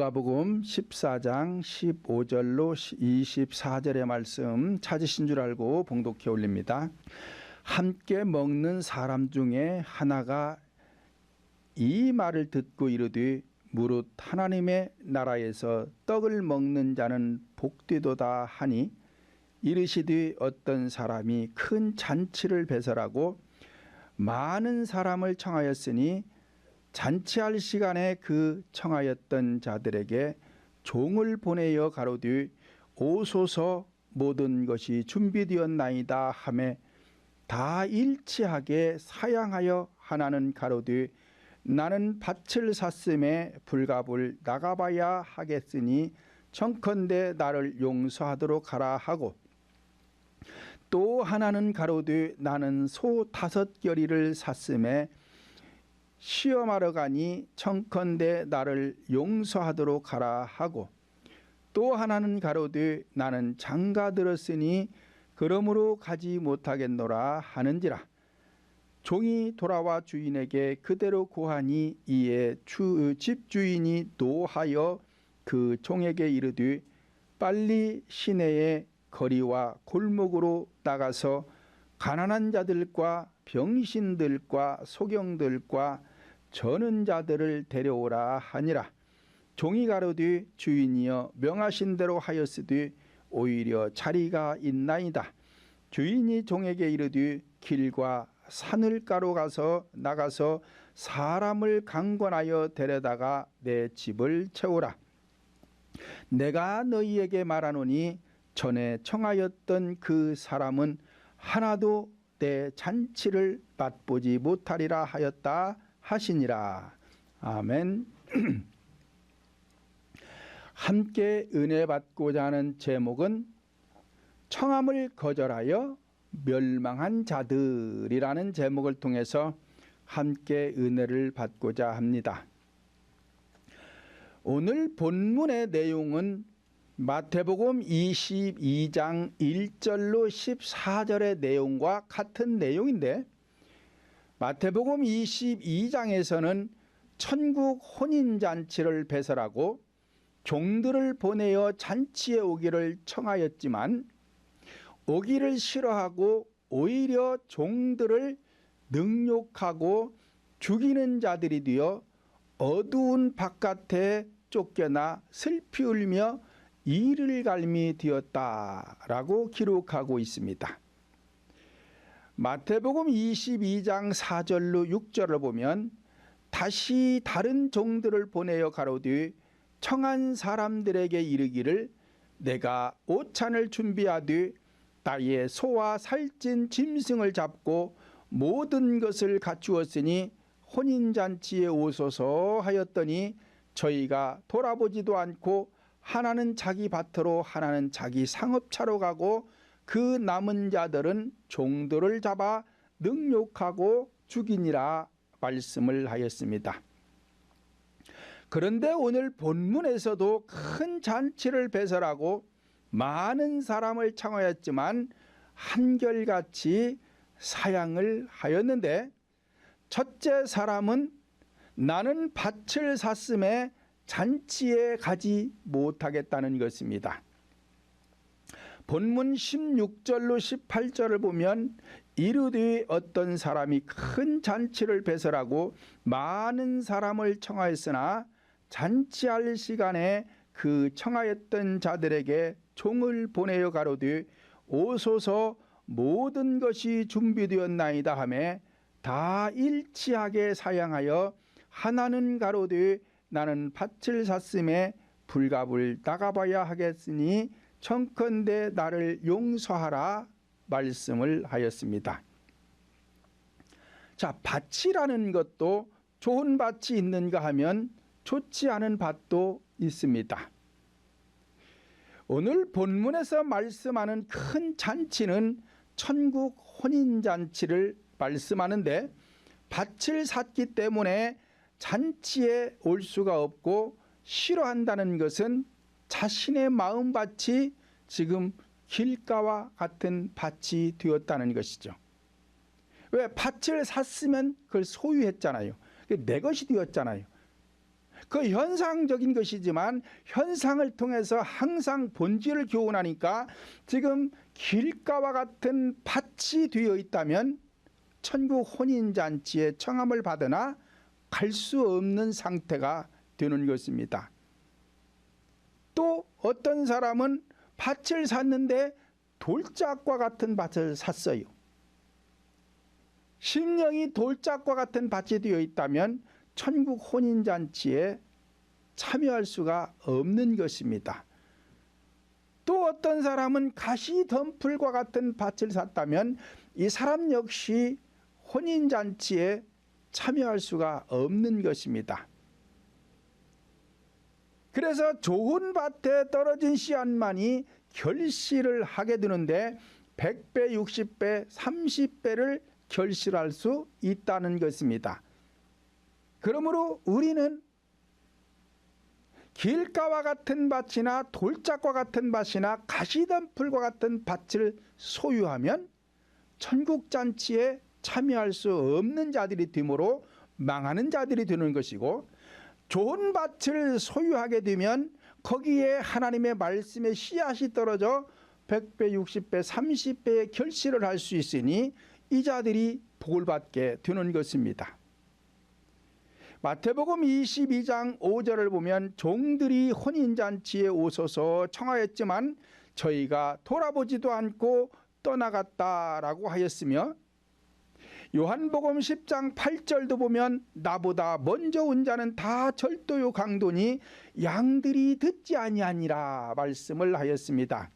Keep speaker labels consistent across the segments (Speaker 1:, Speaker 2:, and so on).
Speaker 1: 누가복음 14장 15절로 24절의 말씀 찾으신 줄 알고 봉독해 올립니다. 함께 먹는 사람 중에 하나가 이 말을 듣고 이르되 무릇 하나님의 나라에서 떡을 먹는 자는 복되도다 하니, 이르시되 어떤 사람이 큰 잔치를 배설하고 많은 사람을 청하였으니 잔치할 시간에 그 청하였던 자들에게 종을 보내어 가로되 오소서 모든 것이 준비되었나이다 하매 다 일치하게 사양하여 하나는 가로되 나는 밭을 샀음에 불갑을 나가봐야 하겠으니 청컨대 나를 용서하도록 하라 하고, 또 하나는 가로되 나는 소 5겨리를 샀음에 시험하러 가니 청컨대 나를 용서하도록 하라 하고, 또 하나는 가로되 나는 장가 들었으니 그러므로 가지 못하겠노라 하는지라. 종이 돌아와 주인에게 그대로 고하니 이에 집주인이 노하여 그 종에게 이르되 빨리 시내의 거리와 골목으로 나가서 가난한 자들과 병신들과 소경들과 저는 자들을 데려오라 하니라. 종이 가로되 주인이여 명하신 대로 하였으되 오히려 자리가 있나이다. 주인이 종에게 이르되 길과 산을가로 나가서 사람을 강권하여 데려다가 내 집을 채우라. 내가 너희에게 말하노니 전에 청하였던 그 사람은 하나도 내 잔치를 맛보지 못하리라 하였다 하시니라. 아멘. 함께 은혜 받고자 하는 제목은 청함을 거절하여 멸망한 자들이라는 제목을 통해서 함께 은혜를 받고자 합니다. 오늘 본문의 내용은 마태복음 22장 1절로 14절의 내용과 같은 내용인데, 마태복음 22장에서는 천국 혼인잔치를 배설하고 종들을 보내어 잔치에 오기를 청하였지만 오기를 싫어하고 오히려 종들을 능욕하고 죽이는 자들이 되어 어두운 바깥에 쫓겨나 슬피 울며 이를 갈미 되었다라고 기록하고 있습니다. 마태복음 22장 4절로 6절을 보면 다시 다른 종들을 보내어 가로되 청한 사람들에게 이르기를 내가 오찬을 준비하되 나의 소와 살찐 짐승을 잡고 모든 것을 갖추었으니 혼인잔치에 오소서 하였더니 저희가 돌아보지도 않고 하나는 자기 밭으로 하나는 자기 상업차로 가고 그 남은 자들은 종들을 잡아 능욕하고 죽이니라 말씀을 하였습니다. 그런데 오늘 본문에서도 큰 잔치를 배설하고 많은 사람을 청하였지만 한결같이 사양을 하였는데, 첫째 사람은 나는 밭을 샀음에 잔치에 가지 못하겠다는 것입니다. 본문 16절로 18절을 보면 이르되 어떤 사람이 큰 잔치를 배설하고 많은 사람을 청하였으나 잔치할 시간에 그 청하였던 자들에게 종을 보내어 가로되 오소서 모든 것이 준비되었나이다 하매 다 일치하게 사양하여 하나는 가로되 나는 밭을 샀음에 불갑을 나가봐야 하겠으니 청컨대 나를 용서하라 말씀을 하였습니다. 자, 밭이라는 것도 좋은 밭이 있는가 하면 좋지 않은 밭도 있습니다. 오늘 본문에서 말씀하는 큰 잔치는 천국 혼인잔치를 말씀하는데, 밭을 샀기 때문에 잔치에 올 수가 없고 싫어한다는 것은 자신의 마음밭이 지금 길가와 같은 밭이 되었다는 것이죠. 왜? 밭을 샀으면 그걸 소유했잖아요. 내 것이 되었잖아요. 그 현상적인 것이지만 현상을 통해서 항상 본질을 교훈하니까 지금 길가와 같은 밭이 되어 있다면 천국 혼인잔치에 청함을 받으나 갈 수 없는 상태가 되는 것입니다. 또 어떤 사람은 밭을 샀는데 돌짝과 같은 밭을 샀어요. 심령이 돌짝과 같은 밭이 되어 있다면 천국 혼인잔치에 참여할 수가 없는 것입니다. 또 어떤 사람은 가시덤불과 같은 밭을 샀다면 이 사람 역시 혼인잔치에 참여할 수가 없는 것입니다. 그래서 좋은 밭에 떨어진 씨앗만이 결실을 하게 되는데 100배, 60배, 30배를 결실할 수 있다는 것입니다. 그러므로 우리는 길가와 같은 밭이나 돌짝과 같은 밭이나 가시덤불과 같은 밭을 소유하면 천국잔치에 참여할 수 없는 자들이 되므로 망하는 자들이 되는 것이고, 좋은 밭을 소유하게 되면 거기에 하나님의 말씀의 씨앗이 떨어져 100배, 60배, 30배의 결실을 할 수 있으니 이 자들이 복을 받게 되는 것입니다. 마태복음 22장 5절을 보면 종들이 혼인잔치에 오소서 청하였지만 저희가 돌아보지도 않고 떠나갔다라고 하였으며, 요한복음 10장 8절도 보면 나보다 먼저 온 자는 다 절도요 강도니 양들이 듣지 아니하니라 말씀을 하였습니다.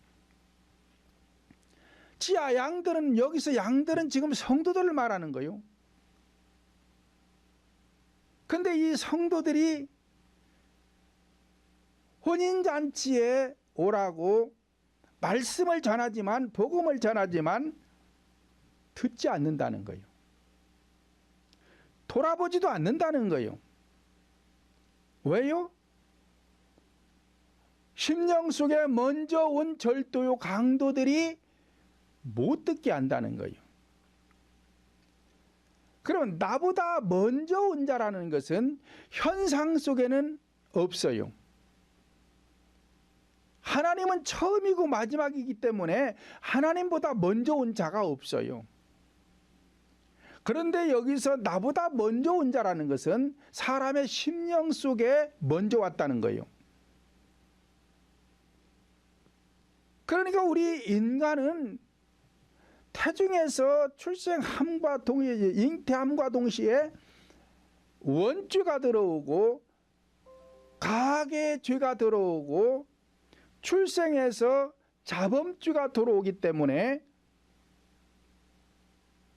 Speaker 1: 지하 양들은, 여기서 양들은 지금 성도들을 말하는 거예요. 근데 이 성도들이 혼인잔치에 오라고 말씀을 전하지만, 복음을 전하지만 듣지 않는다는 거예요. 돌아보지도 않는다는 거예요. 왜요? 심령 속에 먼저 온 절도요 강도들이 못 듣게 한다는 거예요. 그럼 나보다 먼저 온 자라는 것은 현상 속에는 없어요. 하나님은 처음이고 마지막이기 때문에 하나님보다 먼저 온 자가 없어요. 그런데 여기서 나보다 먼저 온 자라는 것은 사람의 심령 속에 먼저 왔다는 거예요. 그러니까 우리 인간은 태중에서 출생함과 동시에, 잉태함과 동시에 원죄가 들어오고 가계 죄가 들어오고 출생에서 자범죄가 들어오기 때문에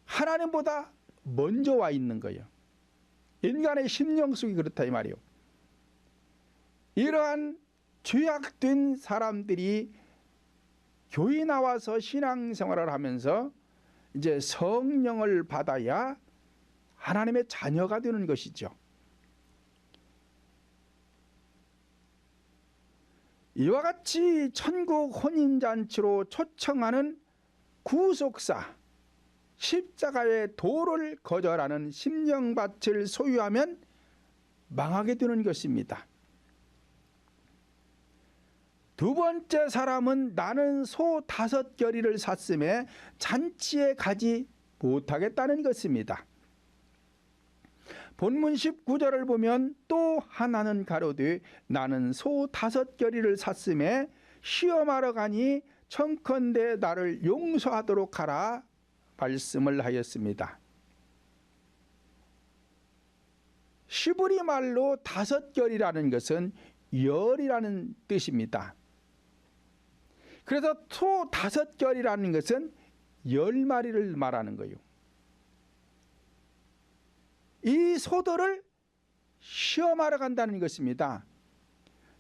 Speaker 1: 하나님보다 먼저 와 있는 거예요. 인간의 심령 속이 그렇다 이 말이에요. 이러한 죄악된 사람들이 교회 나와서 신앙생활을 하면서 이제 성령을 받아야 하나님의 자녀가 되는 것이죠. 이와 같이 천국 혼인잔치로 초청하는 구속사, 십자가의 도를 거절하는 심령밭을 소유하면 망하게 되는 것입니다. 두 번째 사람은 나는 소 5겨리를 샀음에 잔치에 가지 못하겠다는 것입니다. 본문 19절을 보면 또 하나는 가로되 나는 소 5겨리를 샀음에 시험하러 가니 청컨대 나를 용서하도록 하라 말씀을 하였습니다. 시브리 말로 5겨리라는 것은 열이라는 뜻입니다. 그래서 소 5겨리라는 것은 10마리를 말하는 거예요. 이 소들을 시험하러 간다는 것입니다.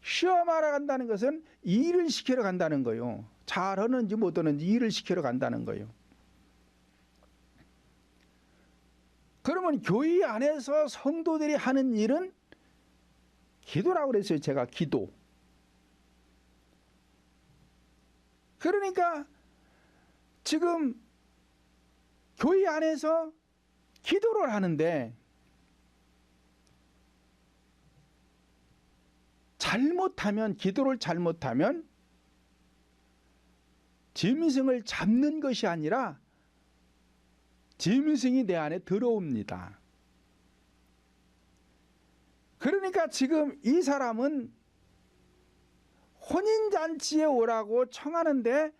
Speaker 1: 시험하러 간다는 것은 일을 시키러 간다는 거예요. 잘하는지 못하는지 일을 시키러 간다는 거예요. 그러면 교회 안에서 성도들이 하는 일은 기도라고 그랬어요. 제가 기도. 그러니까 지금 교회 안에서 기도를 하는데 기도를 잘못하면 짐승을 잡는 것이 아니라 짐승이 내 안에 들어옵니다. 그러니까 지금 이 사람은 혼인잔치에 오라고 청하는데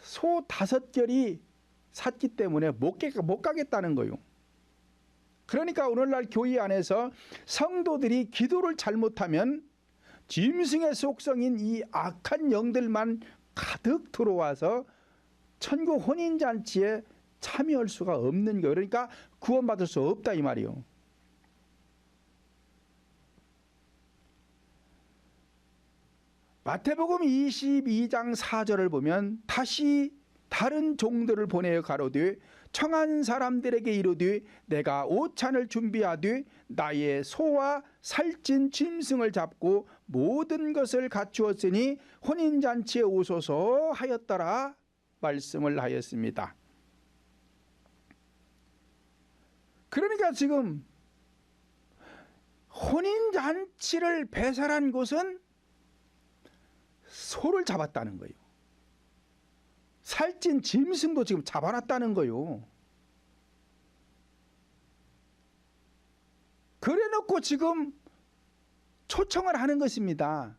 Speaker 1: 소 5결이 샀기 때문에 못 가겠다는 거예요. 그러니까 오늘날 교회 안에서 성도들이 기도를 잘못하면 짐승의 속성인 이 악한 영들만 가득 들어와서 천국 혼인잔치에 참여할 수가 없는 거예요. 그러니까 구원받을 수 없다 이 말이에요. 마태복음 22장 4절을 보면 다시 다른 종들을 보내어 가로되 청한 사람들에게 이르되 내가 오찬을 준비하되 나의 소와 살찐 짐승을 잡고 모든 것을 갖추었으니 혼인잔치에 오소서 하였더라 말씀을 하였습니다. 그러니까 지금 혼인잔치를 배설한 곳은 소를 잡았다는 거예요. 살찐 짐승도 지금 잡아놨다는 거예요. 그래 놓고 지금 초청을 하는 것입니다.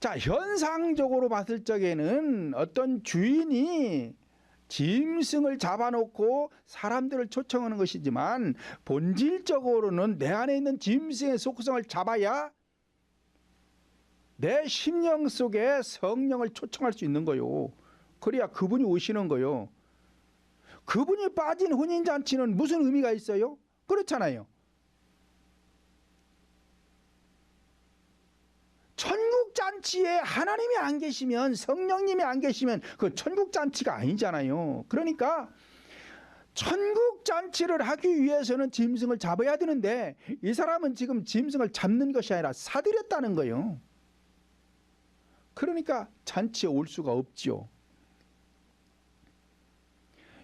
Speaker 1: 자, 현상적으로 봤을 적에는 어떤 주인이 짐승을 잡아놓고 사람들을 초청하는 것이지만 본질적으로는 내 안에 있는 짐승의 속성을 잡아야 내 심령 속에 성령을 초청할 수 있는 거요. 그래야 그분이 오시는 거요. 그분이 빠진 혼인잔치는 무슨 의미가 있어요? 그렇잖아요. 천국잔치에 하나님이 안 계시면, 성령님이 안 계시면 그 천국잔치가 아니잖아요. 그러니까 천국잔치를 하기 위해서는 짐승을 잡아야 되는데 이 사람은 지금 짐승을 잡는 것이 아니라 사들였다는 거예요. 그러니까 잔치에 올 수가 없지요.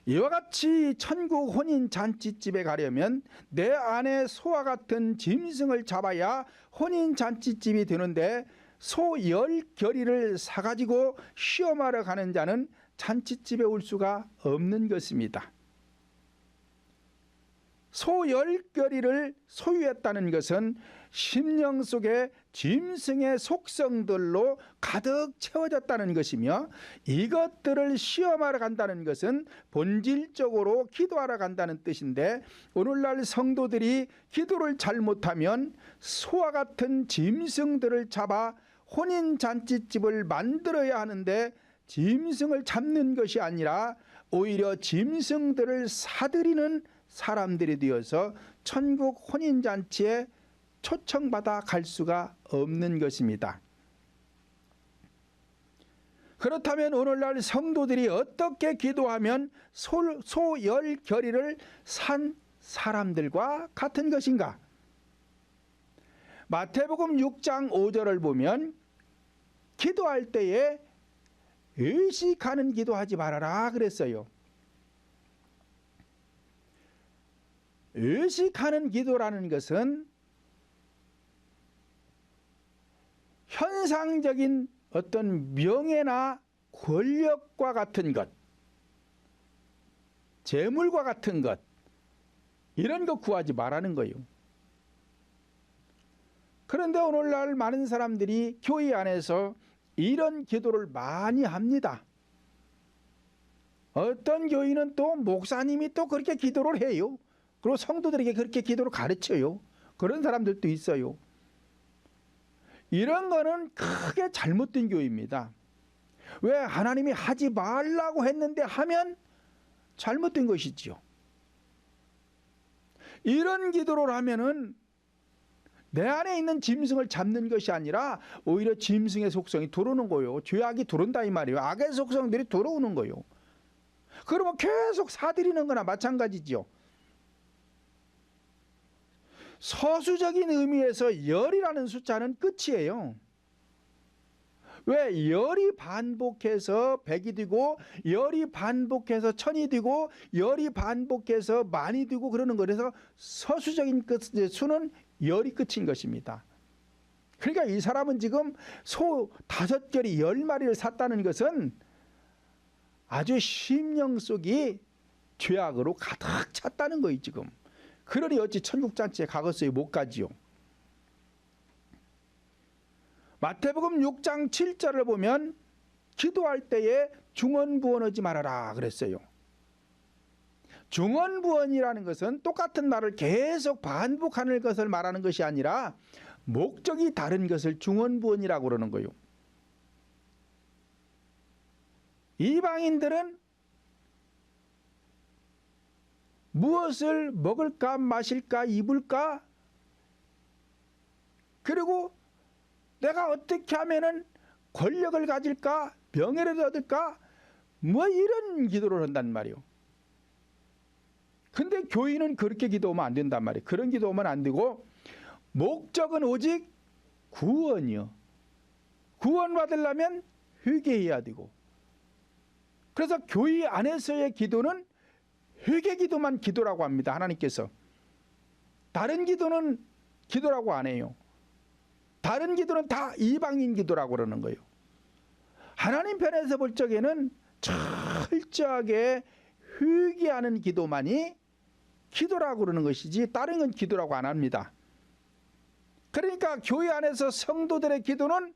Speaker 1: 이와 같이 천국 혼인 잔치집에 가려면 내 안에 소와 같은 짐승을 잡아야 혼인 잔치집이 되는데 소 10결의를 사가지고 시험하러 가는 자는 잔치집에 올 수가 없는 것입니다. 소 10결의를 소유했다는 것은 심령 속에 짐승의 속성들로 가득 채워졌다는 것이며 이것들을 시험하러 간다는 것은 본질적으로 기도하러 간다는 뜻인데 오늘날 성도들이 기도를 잘못하면 소와 같은 짐승들을 잡아 혼인잔치집을 만들어야 하는데 짐승을 잡는 것이 아니라 오히려 짐승들을 사들이는 사람들이 되어서 천국 혼인잔치에 초청받아 갈 수가 없는 것입니다. 그렇다면 오늘날 성도들이 어떻게 기도하면 소 10결의를 산 사람들과 같은 것인가? 마태복음 6장 5절을 보면 기도할 때에 의식하는 기도하지 말아라 그랬어요. 의식하는 기도라는 것은 현상적인 어떤 명예나 권력과 같은 것, 재물과 같은 것, 이런 거 구하지 말라는 거예요. 그런데 오늘날 많은 사람들이 교회 안에서 이런 기도를 많이 합니다. 어떤 교회는 또 목사님이 또 그렇게 기도를 해요. 그리고 성도들에게 그렇게 기도를 가르쳐요. 그런 사람들도 있어요. 이런 거는 크게 잘못된 교회입니다. 왜 하나님이 하지 말라고 했는데 하면 잘못된 것이지요. 이런 기도를 하면은 내 안에 있는 짐승을 잡는 것이 아니라 오히려 짐승의 속성이 들어오는 거예요. 죄악이 들어온다 이 말이에요. 악의 속성들이 들어오는 거예요. 그러면 계속 사들이는 거나 마찬가지죠. 서수적인 의미에서 열이라는 숫자는 끝이에요. 왜 열이 반복해서 100이 되고 열이 반복해서 1000이 되고 열이 반복해서 만이 되고 그러는 거라서 서수적인 수는 열이 끝인 것입니다. 그러니까 이 사람은 지금 소 5결이 10마리를 샀다는 것은 아주 심령 속이 죄악으로 가득 찼다는 거예요 지금. 그러니 어찌 천국잔치에 가겠어요? 못 가지요. 마태복음 6장 7절을 보면 기도할 때에 중언부언하지 말아라 그랬어요. 중언부언이라는 것은 똑같은 말을 계속 반복하는 것을 말하는 것이 아니라 목적이 다른 것을 중언부언이라고 그러는 거예요. 이방인들은 무엇을 먹을까 마실까 입을까, 그리고 내가 어떻게 하면은 권력을 가질까 명예를 얻을까 뭐 이런 기도를 한단 말이에요. 근데 교인은 그렇게 기도하면 안 된단 말이에요. 그런 기도하면 안 되고 목적은 오직 구원이요. 구원 받으려면 회개해야 되고, 그래서 교회 안에서의 기도는 회개 기도만 기도라고 합니다. 하나님께서. 다른 기도는 기도라고 안 해요. 다른 기도는 다 이방인 기도라고 그러는 거예요. 하나님 편에서 볼 적에는 철저하게 회개하는 기도만이 기도라고 그러는 것이지 다른 건 기도라고 안 합니다. 그러니까 교회 안에서 성도들의 기도는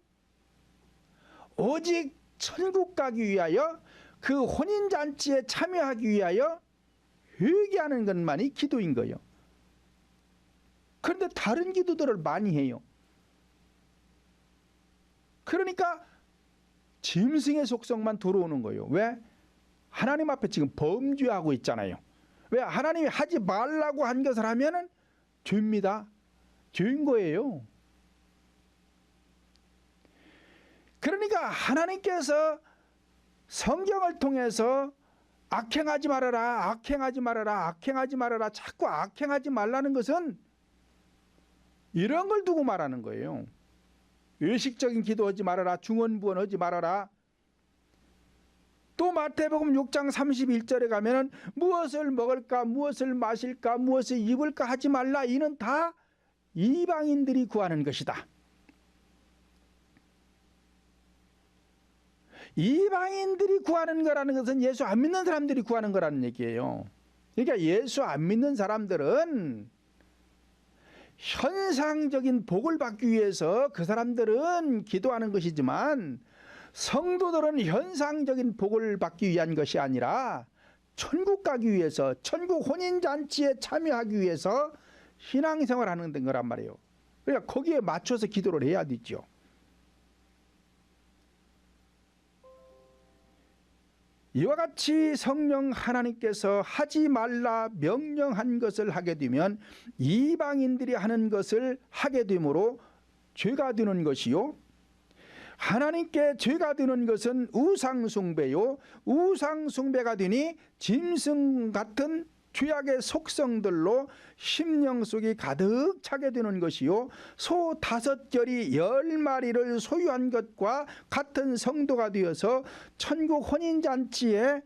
Speaker 1: 오직 천국 가기 위하여, 그 혼인잔치에 참여하기 위하여 회개하는 것만이 기도인 거예요. 그런데 다른 기도들을 많이 해요. 그러니까 짐승의 속성만 들어오는 거예요. 왜? 하나님 앞에 지금 범죄하고 있잖아요. 왜? 하나님이 하지 말라고 한 것을 하면은 죄입니다. 죄인 거예요. 그러니까 하나님께서 성경을 통해서 악행하지 말아라, 악행하지 말아라, 악행하지 말아라, 자꾸 악행하지 말라는 것은 이런 걸 두고 말하는 거예요. 의식적인 기도하지 말아라, 중언부언하지 말아라. 또 마태복음 6장 31절에 가면은 무엇을 먹을까, 무엇을 마실까, 무엇을 입을까 하지 말라. 이는 다 이방인들이 구하는 것이다. 이방인들이 구하는 거라는 것은 예수 안 믿는 사람들이 구하는 거라는 얘기예요. 그러니까 예수 안 믿는 사람들은 현상적인 복을 받기 위해서 그 사람들은 기도하는 것이지만, 성도들은 현상적인 복을 받기 위한 것이 아니라 천국 가기 위해서, 천국 혼인잔치에 참여하기 위해서 신앙생활을 하는 거란 말이에요. 그러니까 거기에 맞춰서 기도를 해야 되죠. 이와 같이 성령 하나님께서 하지 말라 명령한 것을 하게 되면 이방인들이 하는 것을 하게 되므로 죄가 되는 것이요, 하나님께 죄가 되는 것은 우상숭배요, 우상숭배가 되니 짐승 같은 죄악의 속성들로 심령 속이 가득 차게 되는 것이요, 소 5결이 10마리를 소유한 것과 같은 성도가 되어서 천국 혼인잔치에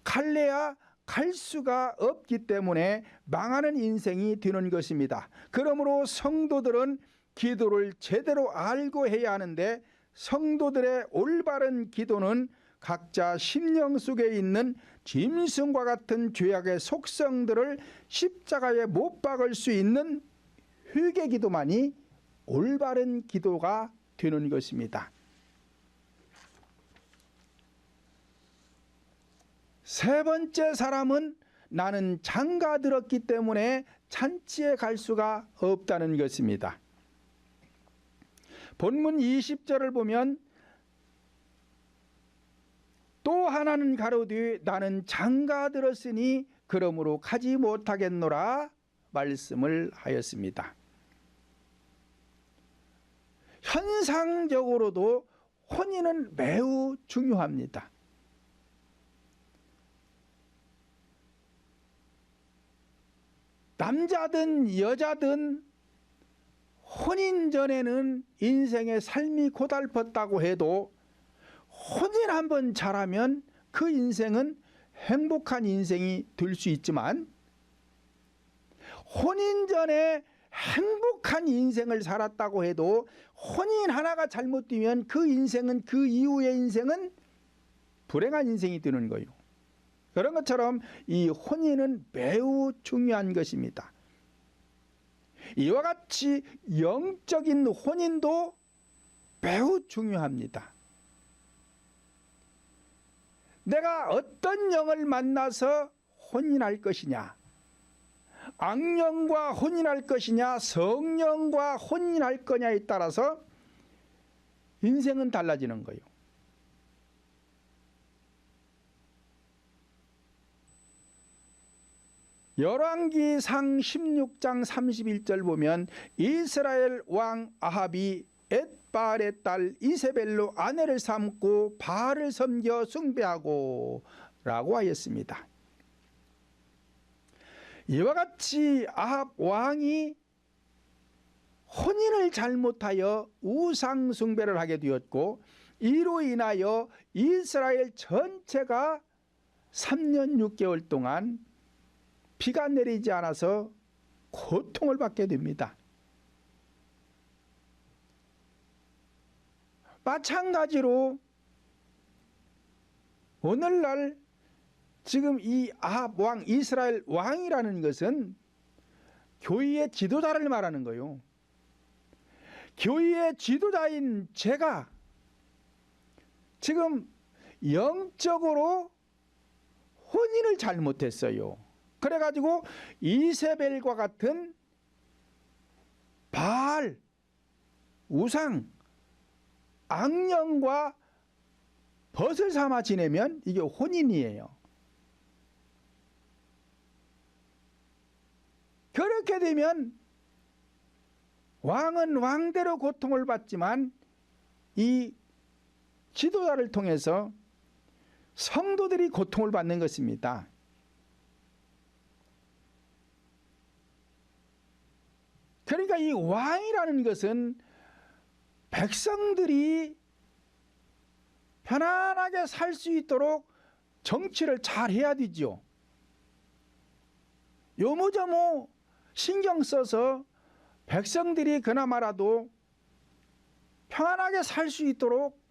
Speaker 1: 갈래야 갈 수가 없기 때문에 망하는 인생이 되는 것입니다. 그러므로 성도들은 기도를 제대로 알고 해야 하는데, 성도들의 올바른 기도는 각자 심령 속에 있는 짐승과 같은 죄악의 속성들을 십자가에 못 박을 수 있는 회개 기도만이 올바른 기도가 되는 것입니다. 세 번째 사람은 나는 장가 들었기 때문에 잔치에 갈 수가 없다는 것입니다. 본문 20절을 보면 또 하나는 가로되 나는 장가 들었으니 그러므로 가지 못하겠노라 말씀을 하였습니다. 현상적으로도 혼인은 매우 중요합니다. 남자든 여자든 혼인 전에는 인생의 삶이 고달팠다고 해도 혼인 한번 잘하면 그 인생은 행복한 인생이 될 수 있지만, 혼인 전에 행복한 인생을 살았다고 해도 혼인 하나가 잘못되면 그 인생은, 그 이후의 인생은 불행한 인생이 되는 거예요. 그런 것처럼 이 혼인은 매우 중요한 것입니다. 이와 같이 영적인 혼인도 매우 중요합니다. 내가 어떤 영을 만나서 혼인할 것이냐, 악령과 혼인할 것이냐, 성령과 혼인할 거냐에 따라서 인생은 달라지는 거예요. 열왕기상 16장 31절 보면 이스라엘 왕 아합이 엣바알의 딸 이세벨로 아내를 삼고 바알을 섬겨 숭배하고 라고 하였습니다. 이와 같이 아합 왕이 혼인을 잘못하여 우상 숭배를 하게 되었고, 이로 인하여 이스라엘 전체가 3년 6개월 동안 비가 내리지 않아서 고통을 받게 됩니다. 마찬가지로 오늘날 지금 이 아합 왕, 이스라엘 왕이라는 것은 교회의 지도자를 말하는 거예요. 교회의 지도자인 제가 지금 영적으로 혼인을 잘못했어요. 그래가지고 이세벨과 같은 바알, 우상, 악령과 벗을 삼아 지내면 이게 혼인이에요. 그렇게 되면 왕은 왕대로 고통을 받지만 이 지도자를 통해서 성도들이 고통을 받는 것입니다. 그러니까 이 왕이라는 것은 백성들이 편안하게 살 수 있도록 정치를 잘 해야 되죠. 요모저모 신경 써서 백성들이 그나마라도 평안하게 살 수 있도록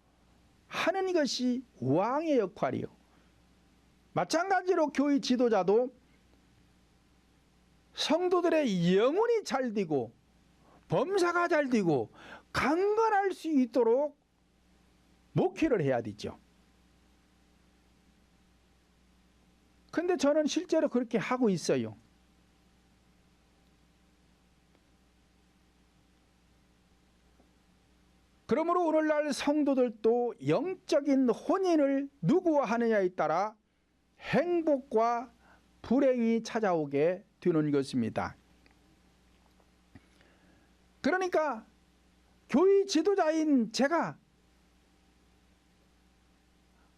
Speaker 1: 하는 것이 왕의 역할이요. 마찬가지로 교회 지도자도 성도들의 영혼이 잘 되고 범사가 잘 되고 강건할 수 있도록 목회를 해야 되죠. 근데 저는 실제로 그렇게 하고 있어요. 그러므로 오늘날 성도들도 영적인 혼인을 누구와 하느냐에 따라 행복과 불행이 찾아오게 되는 것입니다. 그러니까 교회 지도자인 제가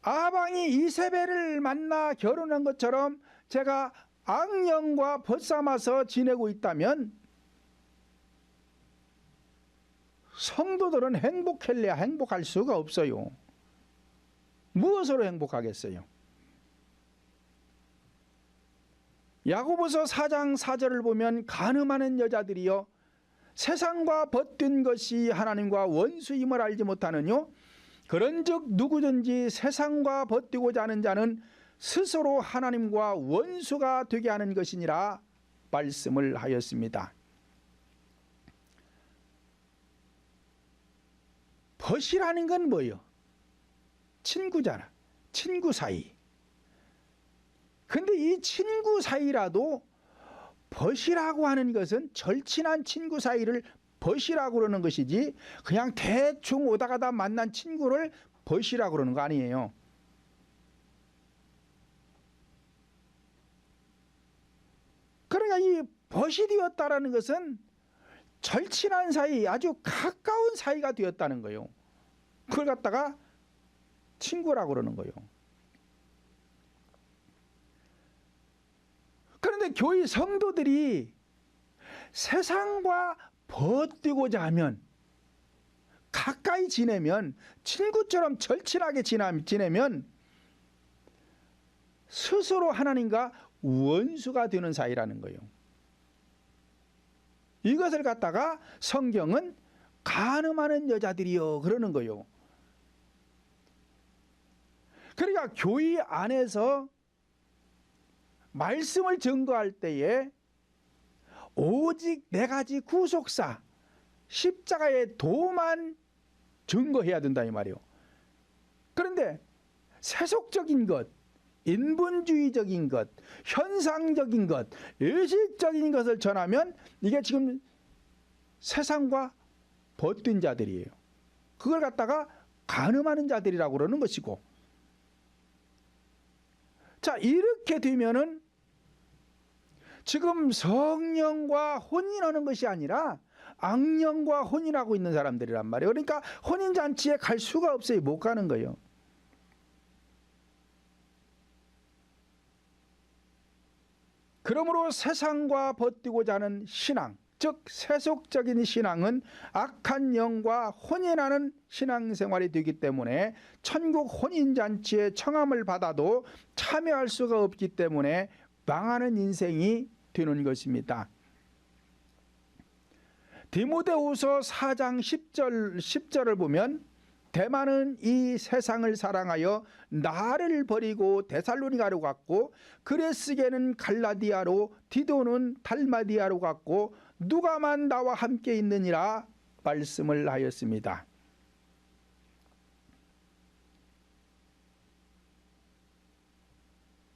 Speaker 1: 아합 왕이 이세벨을 만나 결혼한 것처럼 제가 악령과 벗삼아서 지내고 있다면 성도들은 행복할래야 행복할 수가 없어요. 무엇으로 행복하겠어요? 야고보서 4장 4절을 보면 간음하는 여자들이여 세상과 벗된 것이 하나님과 원수임을 알지 못하느뇨? 그런즉 누구든지 세상과 벗되고자 하는 자는 스스로 하나님과 원수가 되게 하는 것이니라 말씀을 하였습니다. 벗이라는 건 뭐예요? 친구잖아. 친구 사이. 근데 이 친구 사이라도 벗이라고 하는 것은 절친한 친구 사이를 벗이라고 그러는 것이지 그냥 대충 오다 가다 만난 친구를 벗이라고 그러는 거 아니에요. 그러니까 이 벗이 되었다라는 것은 절친한 사이, 아주 가까운 사이가 되었다는 거예요. 그걸 갖다가 친구라고 그러는 거예요. 그런데 교회 성도들이 세상과 벗되고자 하면, 가까이 지내면, 친구처럼 절친하게 지내면 스스로 하나님과 원수가 되는 사이라는 거예요. 이것을 갖다가 성경은 간음하는 여자들이요 그러는 거요. 그러니까 교회 안에서 말씀을 증거할 때에 오직 네 가지 구속사 십자가의 도만 증거해야 된다 이 말이에요. 그런데 세속적인 것, 인본주의적인 것, 현상적인 것, 의식적인 것을 전하면 이게 지금 세상과 벗뛴 자들이에요. 그걸 갖다가 간음하는 자들이라고 그러는 것이고, 자 이렇게 되면은 지금 성령과 혼인하는 것이 아니라 악령과 혼인하고 있는 사람들이란 말이에요. 그러니까 혼인잔치에 갈 수가 없어요. 못 가는 거예요. 그러므로 세상과 버티고자 하는 신앙, 즉 세속적인 신앙은 악한 영과 혼인하는 신앙생활이 되기 때문에 천국 혼인잔치에 청함을 받아도 참여할 수가 없기 때문에 망하는 인생이 되는 것입니다. 디모데후서 4장 10절을 보면 대만은 이 세상을 사랑하여 나를 버리고 데살로니가로 갔고 그레스게는 갈라디아로 디도는 달마디아로 갔고 누가만 나와 함께 있느니라 말씀을 하였습니다.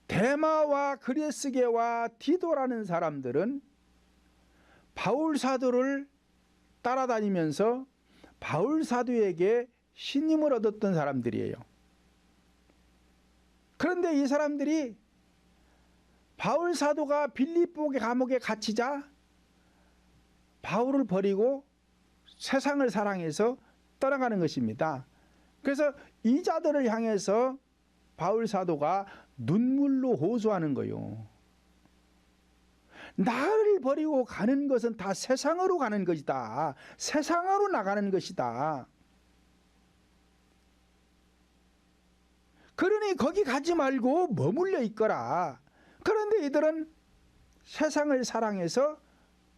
Speaker 1: 데마와 그레스게와 디도라는 사람들은 바울 사도를 따라다니면서 바울 사도에게 신임을 얻었던 사람들이에요. 그런데 이 사람들이 바울 사도가 빌립보 감옥에 갇히자 바울을 버리고 세상을 사랑해서 떠나가는 것입니다. 그래서 이 자들을 향해서 바울 사도가 눈물로 호소하는 거예요. 나를 버리고 가는 것은 다 세상으로 가는 것이다. 세상으로 나가는 것이다. 그러니 거기 가지 말고 머물러 있거라. 그런데 이들은 세상을 사랑해서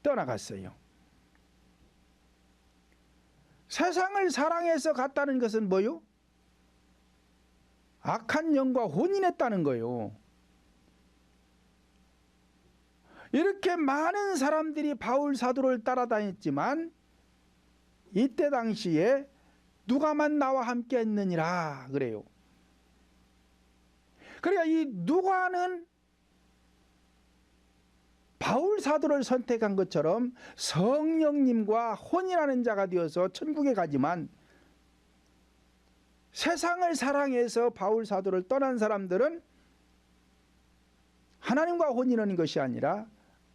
Speaker 1: 떠나갔어요. 세상을 사랑해서 갔다는 것은 뭐요? 악한 영과 혼인했다는 거예요. 이렇게 많은 사람들이 바울 사도를 따라다녔지만 이때 당시에 누가만 나와 함께 했느니라 그래요. 그러니까 이 누가는 바울 사도를 선택한 것처럼 성령님과 혼인하는 자가 되어서 천국에 가지만 세상을 사랑해서 바울 사도를 떠난 사람들은 하나님과 혼인하는 것이 아니라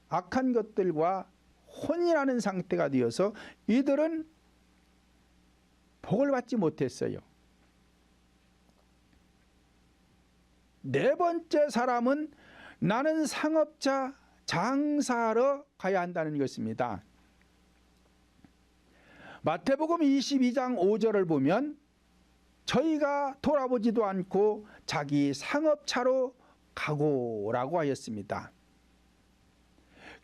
Speaker 1: 악한 것들과 혼인하는 상태가 되어서 이들은 복을 받지 못했어요. 네 번째 사람은 나는 상업자 장사하러 가야 한다는 것입니다. 마태복음 22장 5절을 보면 저희가 돌아보지도 않고 자기 상업차로 가고라고 하였습니다.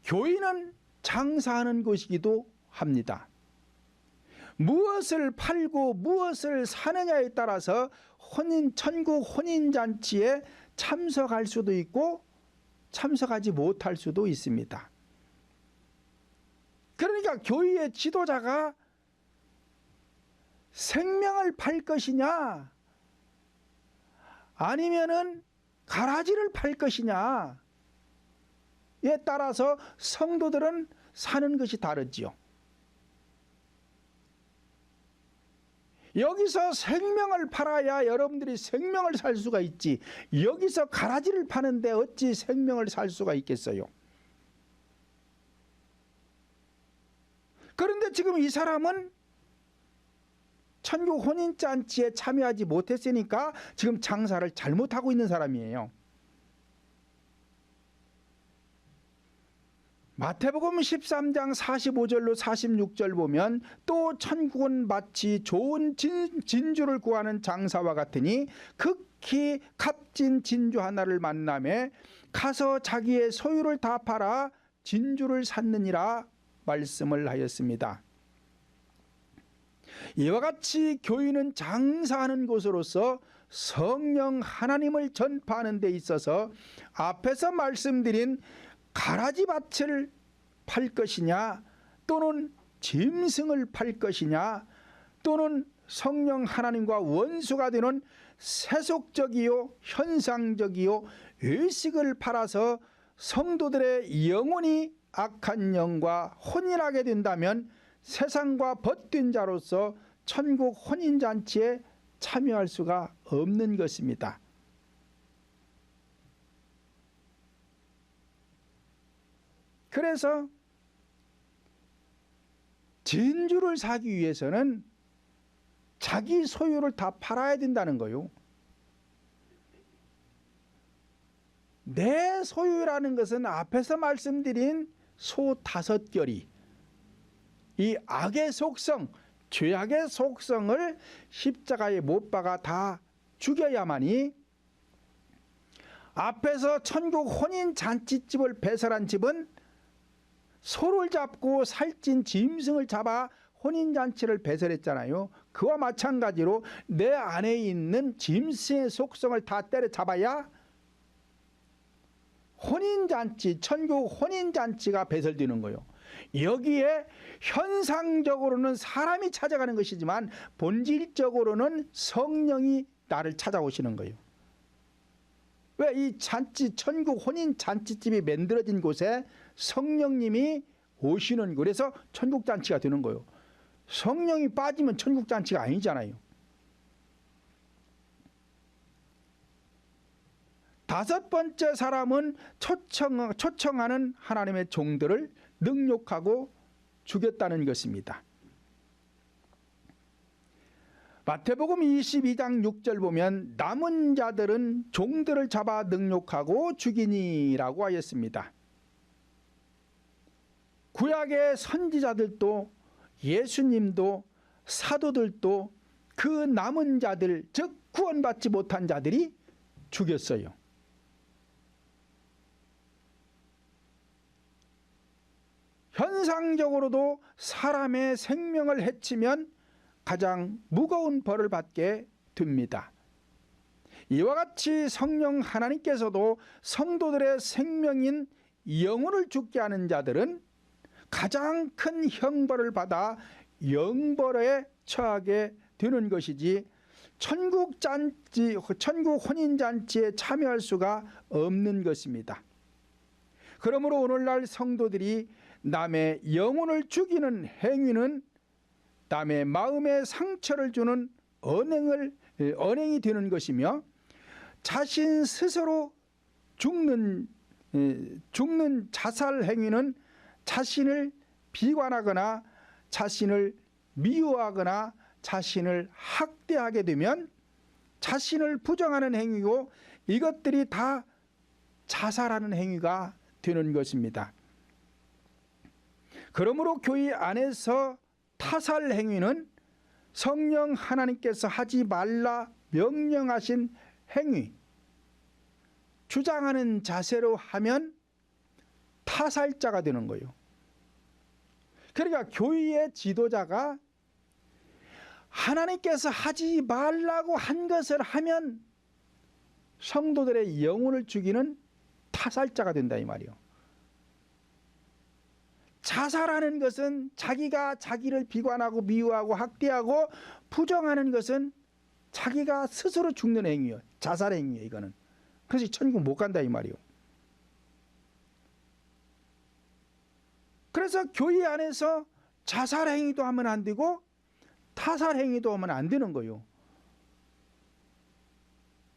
Speaker 1: 교회는 장사하는 곳이기도 합니다. 무엇을 팔고 무엇을 사느냐에 따라서 천국 혼인잔치에 참석할 수도 있고 참석하지 못할 수도 있습니다. 그러니까 교회의 지도자가 생명을 팔 것이냐 아니면은 가라지를 팔 것이냐에 따라서 성도들은 사는 것이 다르지요. 여기서 생명을 팔아야 여러분들이 생명을 살 수가 있지 여기서 가라지를 파는데 어찌 생명을 살 수가 있겠어요. 그런데 지금 이 사람은 천국 혼인잔치에 참여하지 못했으니까 지금 장사를 잘못하고 있는 사람이에요. 마태복음 13장 45절로 46절 보면 또 천국은 마치 좋은 진주를 구하는 장사와 같으니 극히 값진 진주 하나를 만나매 가서 자기의 소유를 다 팔아 진주를 샀느니라 말씀을 하였습니다. 이와 같이 교회는 장사하는 곳으로서 성령 하나님을 전파하는 데 있어서 앞에서 말씀드린 가라지밭을 팔 것이냐, 또는 짐승을 팔 것이냐, 또는 성령 하나님과 원수가 되는 세속적이요 현상적이요 의식을 팔아서 성도들의 영혼이 악한 영과 혼인하게 된다면 세상과 벗된 자로서 천국 혼인잔치에 참여할 수가 없는 것입니다. 그래서 진주를 사기 위해서는 자기 소유를 다 팔아야 된다는 거요. 내 소유라는 것은 앞에서 말씀드린 소 5결이 이 악의 속성, 죄악의 속성을 십자가에 못 박아 다 죽여야만이 앞에서 천국 혼인 잔치집을 배설한 집은 소를 잡고 살찐 짐승을 잡아 혼인잔치를 배설했잖아요. 그와 마찬가지로 내 안에 있는 짐승의 속성을 다 때려잡아야 혼인잔치, 천국 혼인잔치가 배설되는 거예요. 여기에 현상적으로는 사람이 찾아가는 것이지만 본질적으로는 성령이 나를 찾아오시는 거예요. 왜 이 잔치, 천국 혼인잔치집이 만들어진 곳에 성령님이 오시는, 그래서 천국잔치가 되는 거예요. 성령이 빠지면 천국잔치가 아니잖아요. 5번째 사람은 초청하는 하나님의 종들을 능욕하고 죽였다는 것입니다. 마태복음 22장 6절 보면 남은 자들은 종들을 잡아 능욕하고 죽이니라고 하였습니다. 구약의 선지자들도 예수님도 사도들도 그 남은 자들, 즉 구원받지 못한 자들이 죽였어요. 현상적으로도 사람의 생명을 해치면 가장 무거운 벌을 받게 됩니다. 이와 같이 성령 하나님께서도 성도들의 생명인 영혼을 죽게 하는 자들은 가장 큰 형벌을 받아 영벌에 처하게 되는 것이지 천국 혼인잔치에 참여할 수가 없는 것입니다. 그러므로 오늘날 성도들이 남의 영혼을 죽이는 행위는 남의 마음에 상처를 주는 언행이 되는 것이며, 자신 스스로 죽는 자살 행위는 자신을 비관하거나 자신을 미워하거나 자신을 학대하게 되면 자신을 부정하는 행위고, 이것들이 다 자살하는 행위가 되는 것입니다. 그러므로 교회 안에서 타살 행위는 성령 하나님께서 하지 말라 명령하신 행위, 주장하는 자세로 하면 타살자가 되는 거예요. 그러니까 교회의 지도자가 하나님께서 하지 말라고 한 것을 하면 성도들의 영혼을 죽이는 타살자가 된다 이 말이요. 자살하는 것은 자기가 자기를 비관하고 미워하고 학대하고 부정하는 것은 자기가 스스로 죽는 행위예요. 자살 행위예요, 이거는. 그래서 천국 못 간다 이 말이요. 그래서 교회 안에서 자살 행위도 하면 안 되고 타살 행위도 하면 안 되는 거예요.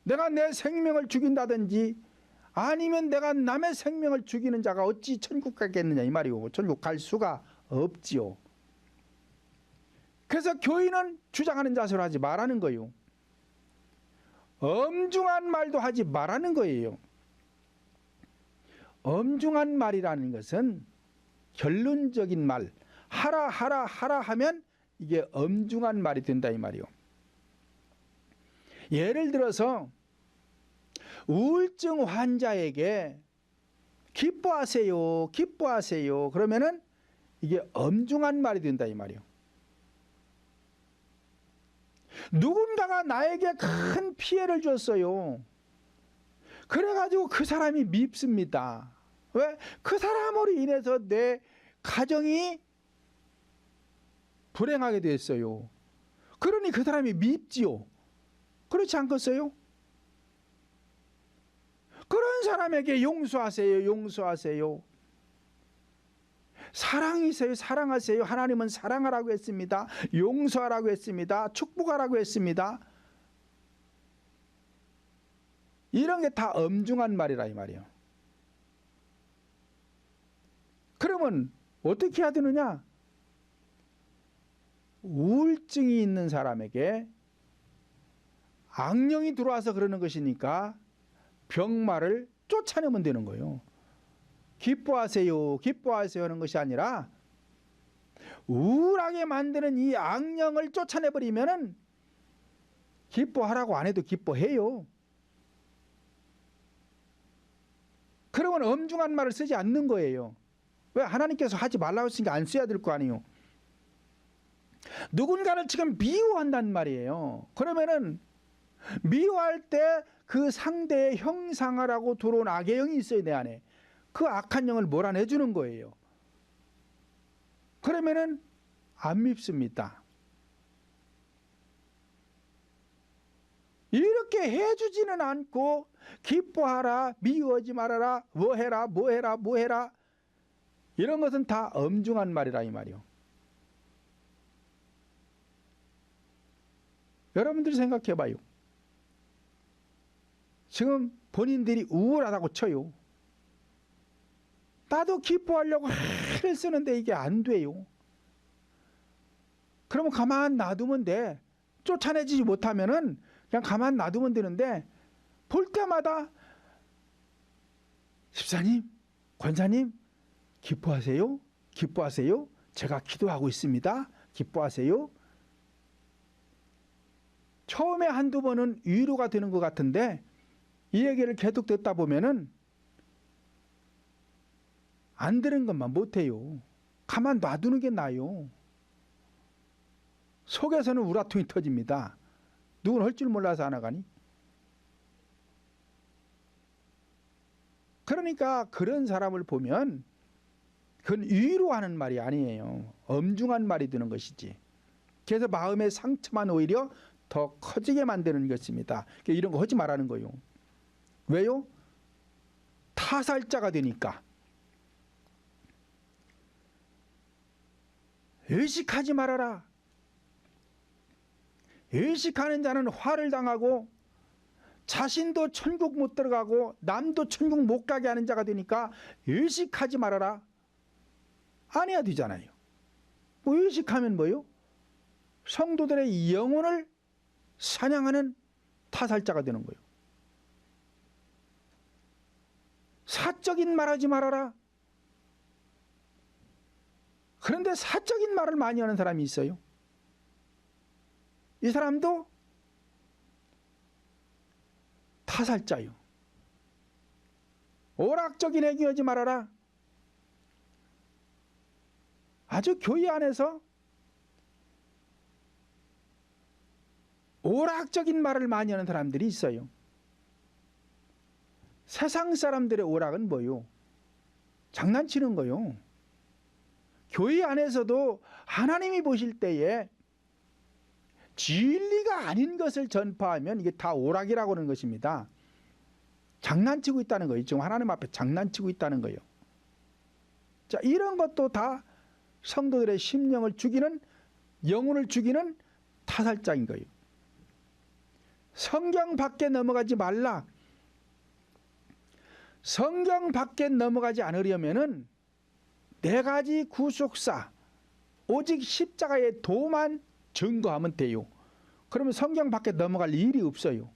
Speaker 1: 내가 내 생명을 죽인다든지 아니면 내가 남의 생명을 죽이는 자가 어찌 천국 가겠느냐 이 말이고, 천국 갈 수가 없지요. 그래서 교인은 주장하는 자세로 하지 말라는 거예요. 엄중한 말도 하지 말라는 거예요. 엄중한 말이라는 것은 결론적인 말, 하라 하라 하라 하면 이게 엄중한 말이 된다 이 말이요. 예를 들어서 우울증 환자에게 기뻐하세요, 기뻐하세요. 그러면은 이게 엄중한 말이 된다 이 말이요. 누군가가 나에게 큰 피해를 줬어요. 그래가지고 그 사람이 밉습니다. 왜? 그 사람으로 인해서 내 가정이 불행하게 됐어요. 그러니 그 사람이 밉지요. 그렇지 않겠어요? 그런 사람에게 용서하세요. 용서하세요. 사랑이세요. 사랑하세요. 하나님은 사랑하라고 했습니다. 용서하라고 했습니다. 축복하라고 했습니다. 이런 게 다 엄중한 말이라 이 말이에요. 그러면 어떻게 해야 되느냐? 우울증이 있는 사람에게 악령이 들어와서 그러는 것이니까 병마를 쫓아내면 되는 거예요. 기뻐하세요, 기뻐하세요 하는 것이 아니라 우울하게 만드는 이 악령을 쫓아내버리면은 기뻐하라고 안 해도 기뻐해요. 그러면 엄중한 말을 쓰지 않는 거예요. 왜? 하나님께서 하지 말라고 했으니까 안 써야 될 거 아니에요. 누군가를 지금 미워한단 말이에요. 그러면은 미워할 때 그 상대의 형상하라고 들어온 악의 영이 있어요. 내 안에. 그 악한 영을 몰아내주는 거예요. 그러면은 안 밉습니다. 이렇게 해주지는 않고 기뻐하라, 미워하지 말아라, 뭐해라, 뭐해라, 뭐해라, 이런 것은 다 엄중한 말이라 이 말이요. 여러분들이 생각해 봐요. 지금 본인들이 우울하다고 쳐요. 나도 기뻐하려고 애를 쓰는데 이게 안 돼요. 그러면 가만 놔두면 돼. 쫓아내지 못하면은 그냥 가만 놔두면 되는데, 볼 때마다 집사님, 권사님 기뻐하세요? 기뻐하세요? 제가 기도하고 있습니다. 기뻐하세요? 처음에 한두 번은 위로가 되는 것 같은데 이 얘기를 계속 듣다 보면은 안 들은 것만 못해요. 가만 놔두는 게 나아요. 속에서는 우라통이 터집니다. 누군 할 줄 몰라서 안 하가니? 그러니까 그런 사람을 보면 그건 위로하는 말이 아니에요. 엄중한 말이 되는 것이지. 그래서 마음의 상처만 오히려 더 커지게 만드는 것입니다. 이런 거 하지 말라는 거예요. 왜요? 타살자가 되니까. 의식하지 말아라. 의식하는 자는 화를 당하고 자신도 천국 못 들어가고 남도 천국 못 가게 하는 자가 되니까 의식하지 말아라. 안 해야 되잖아요. 뭐 의식하면 뭐요? 성도들의 영혼을 사냥하는 타살자가 되는 거예요. 사적인 말하지 말아라. 그런데 사적인 말을 많이 하는 사람이 있어요. 이 사람도 타살자요. 오락적인 얘기하지 말아라. 아주 교회 안에서 오락적인 말을 많이 하는 사람들이 있어요. 세상 사람들의 오락은 뭐요? 장난치는 거요. 교회 안에서도 하나님이 보실 때에 진리가 아닌 것을 전파하면 이게 다 오락이라고 하는 것입니다. 장난치고 있다는 거예요. 지금 하나님 앞에 장난치고 있다는 거예요. 자, 이런 것도 다 성도들의 심령을 죽이는, 영혼을 죽이는 타살자인 거예요. 성경 밖에 넘어가지 말라. 성경 밖에 넘어가지 않으려면은 네 가지 구속사, 오직 십자가의 도만 증거하면 돼요. 그러면 성경 밖에 넘어갈 일이 없어요.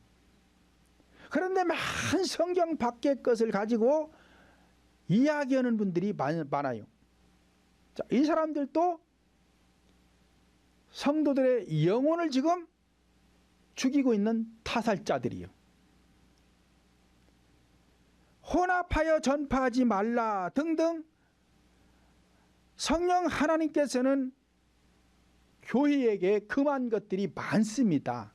Speaker 1: 그런데 많은 성경 밖의 것을 가지고 이야기하는 분들이 많아요. 자, 이 사람들도 성도들의 영혼을 지금 죽이고 있는 타살자들이요. 혼합하여 전파하지 말라 등등 성령 하나님께서는 교회에게 금한 것들이 많습니다.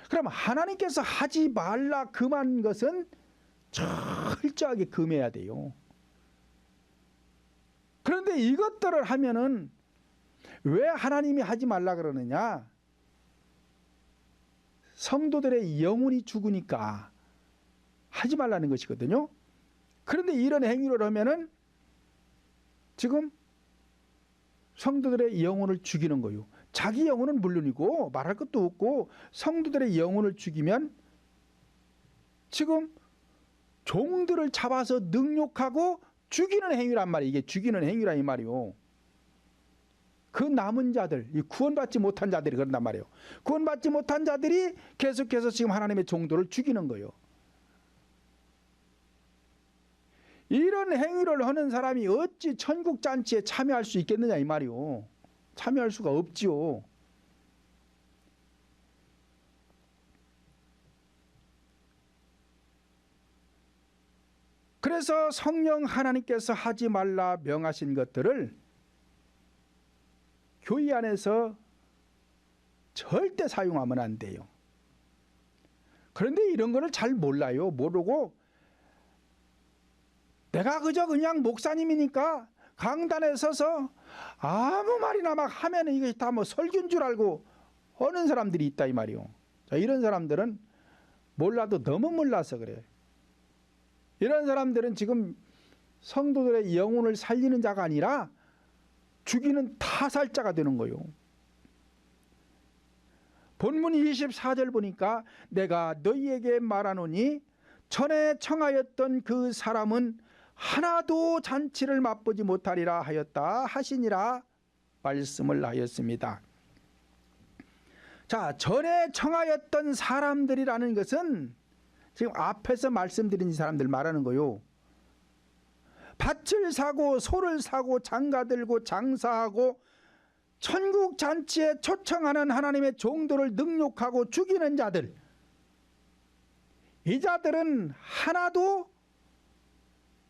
Speaker 1: 그럼 하나님께서 하지 말라 금한 것은 철저하게 금해야 돼요. 그런데 이것들을 하면은 왜 하나님이 하지 말라 그러느냐? 성도들의 영혼이 죽으니까 하지 말라는 것이거든요. 그런데 이런 행위를 하면은 지금 성도들의 영혼을 죽이는 거예요. 자기 영혼은 물론이고 말할 것도 없고 성도들의 영혼을 죽이면 지금 종들을 잡아서 능욕하고 죽이는 행위란 말이에요. 이게 죽이는 행위란 이 말이요. 그 남은 자들, 이 구원받지 못한 자들이 그런단 말이에요. 구원받지 못한 자들이 계속해서 지금 하나님의 종도를 죽이는 거예요. 이런 행위를 하는 사람이 어찌 천국잔치에 참여할 수 있겠느냐 이 말이요. 참여할 수가 없지요. 그래서 성령 하나님께서 하지 말라 명하신 것들을 교회 안에서 절대 사용하면 안 돼요. 그런데 이런 거를 잘 몰라요. 모르고 내가 그냥 목사님이니까 강단에 서서 아무 말이나 막 하면 이게 다 뭐 설교인 줄 알고 하는 사람들이 있다 이 말이요. 자, 이런 사람들은 몰라도 너무 몰라서 그래. 이런 사람들은 지금 성도들의 영혼을 살리는 자가 아니라 죽이는 타살자가 되는 거예요. 본문 24절 보니까 내가 너희에게 말하노니 전에 청하였던 그 사람은 하나도 잔치를 맛보지 못하리라 하였다 하시니라 말씀을 하였습니다. 자, 전에 청하였던 사람들이라는 것은 지금 앞에서 말씀드린 사람들 말하는 거요. 밭을 사고 소를 사고 장가 들고 장사하고 천국 잔치에 초청하는 하나님의 종도를 능욕하고 죽이는 자들, 이 자들은 하나도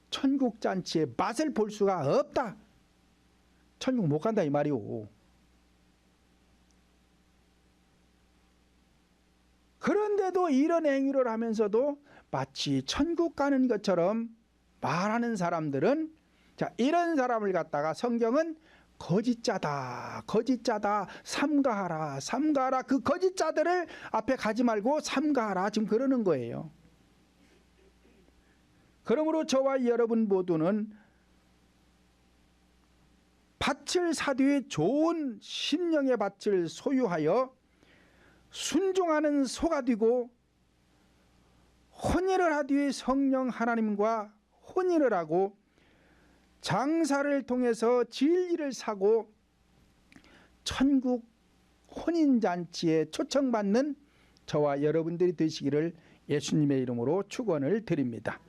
Speaker 1: 천국 잔치의 맛을 볼 수가 없다. 천국 못 간다 이 말이오. 그런데도 이런 행위를 하면서도 마치 천국 가는 것처럼 말하는 사람들은, 자, 이런 사람을 갖다가 성경은 거짓자다, 거짓자다, 삼가하라, 삼가하라. 그 거짓자들을 앞에 가지 말고 삼가하라 지금 그러는 거예요. 그러므로 저와 여러분 모두는 밭을 사뒤 좋은 심령의 밭을 소유하여 순종하는 소가 되고 혼인을 하뒤 성령 하나님과 혼인을 하고 장사를 통해서 진리를 사고 천국 혼인잔치에 초청받는 저와 여러분들이 되시기를 예수님의 이름으로 축원을 드립니다.